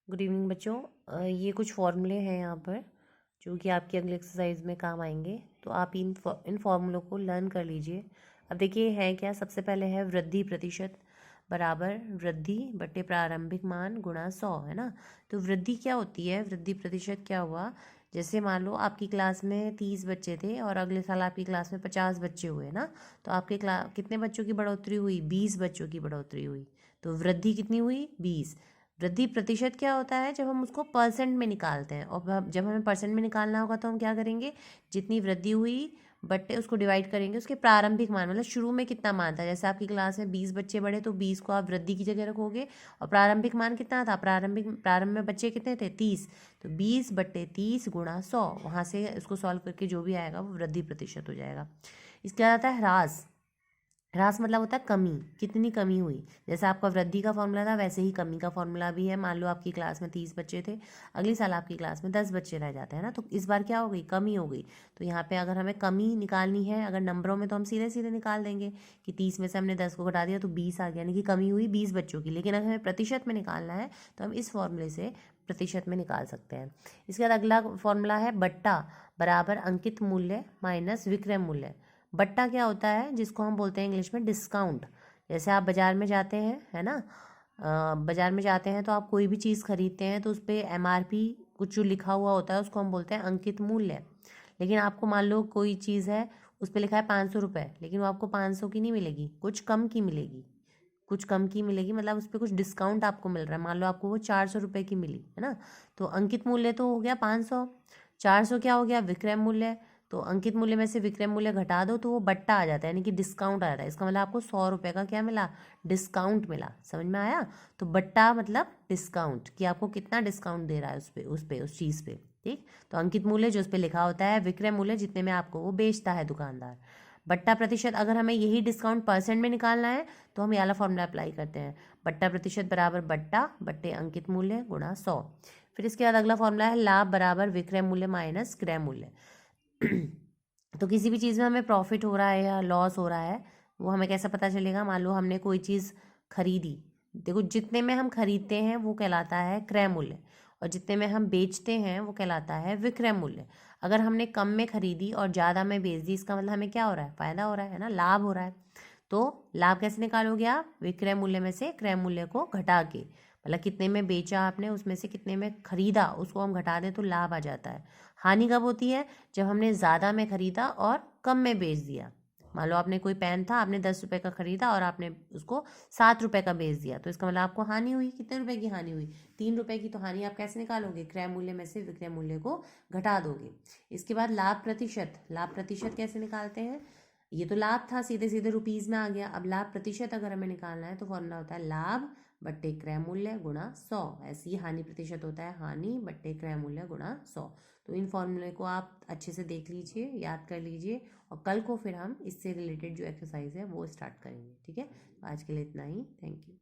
Good evening बच्चों। ये कुछ फॉर्मूले हैं यहाँ पर जो कि आपकी अगली एक्सरसाइज में काम आएंगे। तो आप इन फॉर्मूलों को लर्न कर लीजिए। अब देखिए है क्या, सबसे पहले है वृद्धि प्रतिशत बराबर वृद्धि बटे प्रारंभिक मान गुणा 100, है ना। तो वृद्धि क्या होती है, वृद्धि प्रतिशत क्या हुआ, जैसे मान लो आपकी क्लास में 30 बच्चे थे और अगले साल आपकी क्लास में 50 बच्चे हुए ना। तो आपके क्लास कितने बच्चों की बढ़ोतरी हुई, 20 बच्चों की बढ़ोतरी हुई। तो वृद्धि कितनी हुई, 20। वृद्धि प्रतिशत क्या होता है, जब हम उसको परसेंट में निकालते हैं, और जब हमें परसेंट में निकालना होगा तो हम क्या करेंगे, जितनी वृद्धि हुई बट्टे उसको डिवाइड करेंगे उसके प्रारंभिक मान, मतलब शुरू में कितना मान था। जैसे आपकी क्लास में 20 बच्चे बढ़े तो 20 को आप वृद्धि की जगह रखोगे और प्रारंभिक मान कितना था, प्रारंभ में बच्चे कितने थे, 30। तो 20 बट्टे 30 गुणा 100, वहाँ से उसको सॉल्व करके जो भी आएगा वो वृद्धि प्रतिशत हो जाएगा। इसके बाद आता है ह्रास। ह्रास मतलब होता है कमी, कितनी कमी हुई। जैसे आपका वृद्धि का फॉर्मूला था वैसे ही कमी का फॉर्मूला भी है। मान लो आपकी क्लास में 30 बच्चे थे, अगली साल आपकी क्लास में 10 बच्चे रह जाते हैं ना, तो इस बार क्या हो गई, कमी हो गई। तो यहाँ पे अगर हमें कमी निकालनी है, अगर नंबरों में, तो हम सीधे सीधे निकाल देंगे कि 30 में से हमने 10 को घटा दिया तो 20 आ गया, यानी कि कमी हुई 20 बच्चों की। लेकिन अगर हमें प्रतिशत में निकालना है तो हम इस फॉर्मूले से प्रतिशत में निकाल सकते हैं। इसके बाद अगला फॉर्मूला है बट्टा बराबर अंकित मूल्य माइनस विक्रय मूल्य। बट्टा क्या होता है, जिसको हम बोलते हैं इंग्लिश में डिस्काउंट। जैसे आप बाज़ार में जाते हैं, है ना, बाज़ार में जाते हैं तो आप कोई भी चीज़ खरीदते हैं तो उस पर MRP कुछ जो लिखा हुआ होता है उसको हम बोलते हैं अंकित मूल्य। लेकिन आपको मान लो कोई चीज़ है, उस पर लिखा है 500 रुपये, लेकिन वो आपको 500 की नहीं मिलेगी, कुछ कम की मिलेगी, कुछ कम की मिलेगी, मतलब उस पर कुछ डिस्काउंट आपको मिल रहा है। मान लो आपको वो 400 रुपये की मिली, है ना। तो अंकित मूल्य तो हो गया 500, 400 क्या हो गया, विक्रय मूल्य। तो अंकित मूल्य में से विक्रय मूल्य घटा दो तो वो बट्टा आ जाता है, यानी कि डिस्काउंट आ जाता है। इसका मतलब आपको 100 रुपये का क्या मिला, डिस्काउंट मिला। समझ में आया। तो बट्टा मतलब डिस्काउंट, कि आपको कितना डिस्काउंट दे रहा है उस चीज़ पे। ठीक। तो अंकित मूल्य जो उस पर लिखा होता है, विक्रय मूल्य जितने में आपको वो बेचता है दुकानदार। बट्टा प्रतिशत, अगर हमें यही डिस्काउंट परसेंट में निकालना है तो हम ये वाला फॉर्मूला अप्लाई करते हैं, बट्टा प्रतिशत बराबर बट्टा बट्टे अंकित मूल्य गुणा 100। फिर इसके बाद अगला फॉर्मूला है लाभ बराबर विक्रय मूल्य माइनस क्रय मूल्य। तो किसी भी चीज़ में हमें प्रॉफिट हो रहा है या लॉस हो रहा है, वो हमें कैसे पता चलेगा। मान लो हमने कोई चीज़ खरीदी, देखो जितने में हम खरीदते हैं वो कहलाता है क्रय मूल्य, और जितने में हम बेचते हैं वो कहलाता है विक्रय मूल्य। अगर हमने कम में खरीदी और ज़्यादा में बेच दी, इसका मतलब हमें क्या हो रहा है, फ़ायदा हो रहा है ना, लाभ हो रहा है। तो लाभ कैसे निकालोगे आप, विक्रय मूल्य में से क्रय मूल्य को घटा के, मतलब कितने में बेचा आपने उसमें से कितने में खरीदा उसको हम घटा दें तो लाभ आ जाता है। हानि कब होती है, जब हमने ज़्यादा में खरीदा और कम में बेच दिया। मान लो आपने कोई पेन था, आपने 10 रुपये का खरीदा और आपने उसको 7 रुपये का बेच दिया, तो इसका मतलब आपको हानि हुई। कितने रुपए की हानि हुई, 3 रुपये की। तो हानि आप कैसे निकालोगे, क्रय मूल्य में से विक्रय मूल्य को घटा दोगे। इसके बाद लाभ प्रतिशत, लाभ प्रतिशत कैसे निकालते हैं, ये तो लाभ था, सीधे सीधे रुपीज़ में आ गया। अब लाभ प्रतिशत अगर हमें निकालना है तो फॉर्मूला होता है लाभ बट्टे क्रय मूल्य गुणा 100। ऐसे ही हानि प्रतिशत होता है हानि बट्टे क्रय मूल्य गुणा 100। तो इन फॉर्मूले को आप अच्छे से देख लीजिए, याद कर लीजिए, और कल को फिर हम इससे रिलेटेड जो एक्सरसाइज है वो स्टार्ट करेंगे। ठीक है, आज के लिए इतना ही। Thank you.